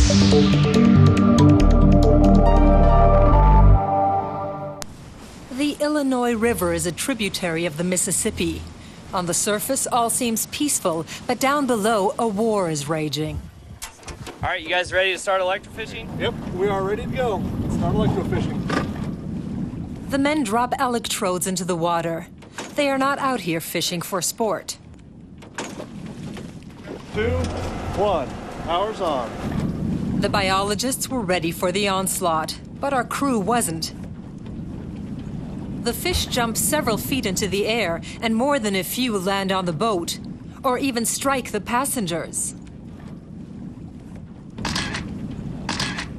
The Illinois River is a tributary of the Mississippi. On the surface, all seems peaceful, but down below, a war is raging. All right, you guys ready to start electrofishing? Yep, we are ready to go. Let's start electrofishing. The men drop electrodes into the water. They are not out here fishing for sport. 2, 1, power's on. The biologists were ready for the onslaught, but our crew wasn't. The fish jump several feet into the air, and more than a few land on the boat, or even strike the passengers.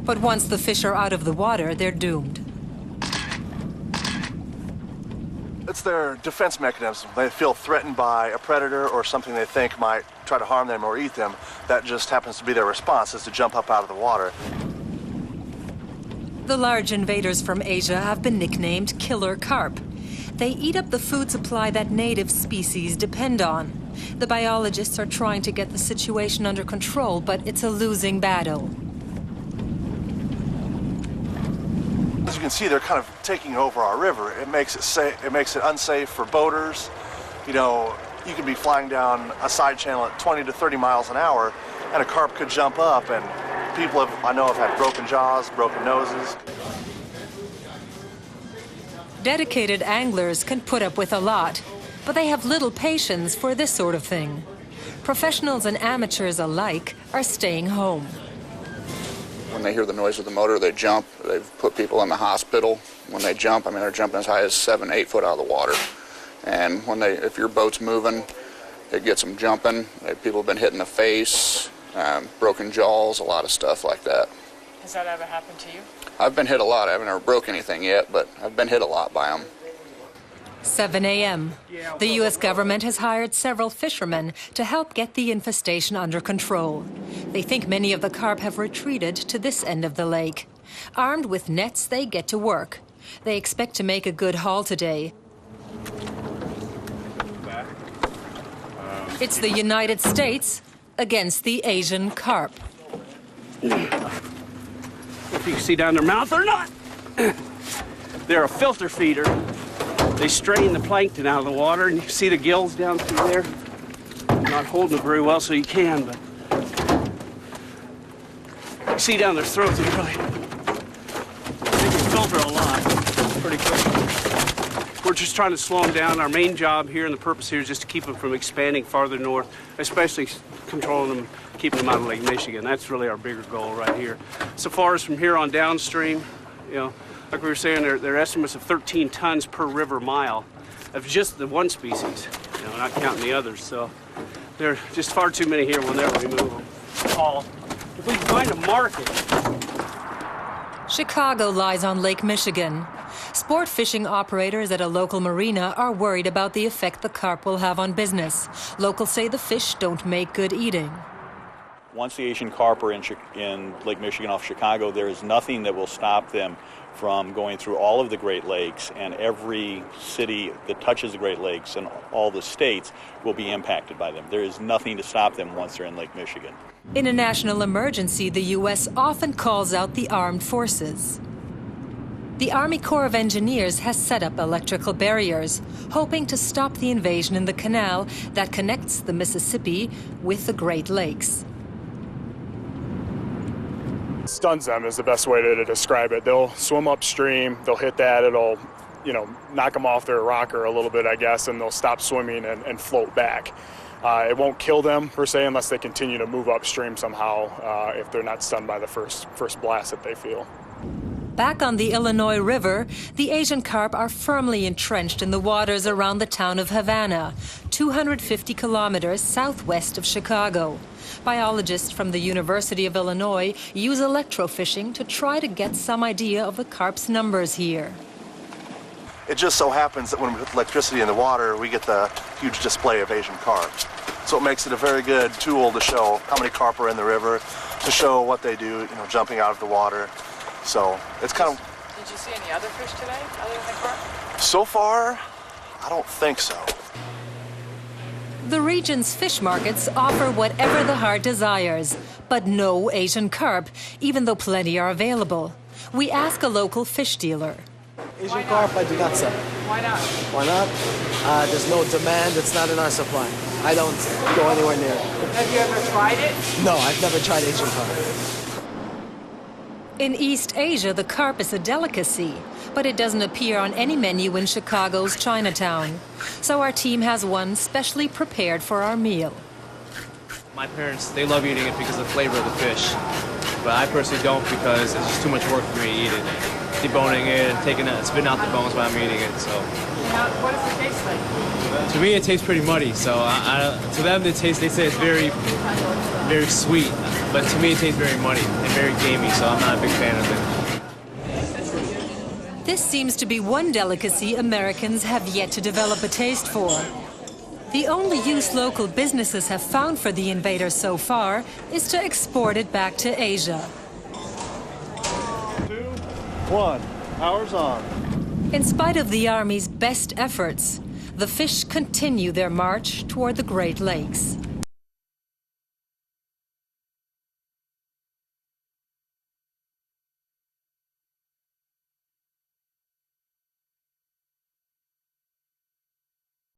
But once the fish are out of the water, they're doomed. It's their defense mechanism. They feel threatened by a predator or something they think might try to harm them or eat them. That just happens to be their response, is to jump up out of the water. The large invaders from Asia have been nicknamed killer carp. They eat up the food supply that native species depend on. The biologists are trying to get the situation under control, but it's a losing battle. As you can see, they're kind of taking over our river. It makes it safe. It makes it unsafe for boaters. You know, you can be flying down a side channel at 20 to 30 miles an hour, and a carp could jump up, and people I know have had broken jaws, broken noses. Dedicated anglers can put up with a lot, but they have little patience for this sort of thing. Professionals and amateurs alike are staying home. When they hear the noise of the motor, they jump. They've put people in the hospital. When they jump, I mean, they're jumping as high as 7, 8 foot out of the water. And if your boat's moving, it gets them jumping. People have been hit in the face, broken jaws, a lot of stuff like that. Has that ever happened to you? I've been hit a lot. I haven't ever broke anything yet, but I've been hit a lot by them. 7 a.m. The U.S. government has hired several fishermen to help get the infestation under control. They think many of the carp have retreated to this end of the lake. Armed with nets, they get to work. They expect to make a good haul today. It's the United States against the Asian carp. If you can see down their mouth or not. They're a filter feeder. They strain the plankton out of the water, and you see the gills down through there. Not holding it very well, so you can, but you see down their throats, they can filter a lot pretty quick. We're just trying to slow them down. Our main job here and the purpose here is just to keep them from expanding farther north, especially controlling them, keeping them out of Lake Michigan. That's really our bigger goal right here. So far as from here on downstream, you know, like we were saying, there are estimates of 13 tons per river mile of just the one species, you know, not counting the others. So there are just far too many here. We'll never remove them all. If we can find a market. Chicago lies on Lake Michigan. Sport fishing operators at a local marina are worried about the effect the carp will have on business. Locals say the fish don't make good eating. Once the Asian carp are in Lake Michigan off Chicago, there is nothing that will stop them from going through all of the Great Lakes, and every city that touches the Great Lakes and all the states will be impacted by them. There is nothing to stop them once they're in Lake Michigan. In a national emergency, the U.S. often calls out the armed forces. The Army Corps of Engineers has set up electrical barriers, hoping to stop the invasion in the canal that connects the Mississippi with the Great Lakes. Stuns them is the best way to describe it. They'll swim upstream, they'll hit that, it'll, you know, knock them off their rocker a little bit, I guess, and they'll stop swimming and float back. It won't kill them, per se, unless they continue to move upstream somehow, if they're not stunned by the first blast that they feel. Back on the Illinois River, the Asian carp are firmly entrenched in the waters around the town of Havana, 250 kilometers southwest of Chicago. Biologists from the University of Illinois use electrofishing to try to get some idea of the carp's numbers here. It just so happens that when we put electricity in the water, we get the huge display of Asian carp. So it makes it a very good tool to show how many carp are in the river, to show what they do, you know, jumping out of the water. So it's kind of... Did you see any other fish today other than the carp? So far, I don't think so. The region's fish markets offer whatever the heart desires, but no Asian carp, even though plenty are available. We ask a local fish dealer. Asian carp, I do not sell. Why not? Why not? There's no demand. It's not in our supply. I don't go anywhere near it. Have you ever tried it? No, I've never tried Asian carp. In East Asia, the carp is a delicacy, but it doesn't appear on any menu in Chicago's Chinatown. So our team has one specially prepared for our meal. My parents, they love eating it because of the flavor of the fish. But I personally don't because it's just too much work for me to eat it. Deboning it and spitting out the bones while I'm eating it, so. Now, what does it taste like? To me, it tastes pretty muddy, so to them, they say it's very, very sweet. But to me, it tastes very muddy and very gamey, so I'm not a big fan of it. This seems to be one delicacy Americans have yet to develop a taste for. The only use local businesses have found for the invader so far is to export it back to Asia. 2, 1, power's on. In spite of the Army's best efforts, the fish continue their march toward the Great Lakes.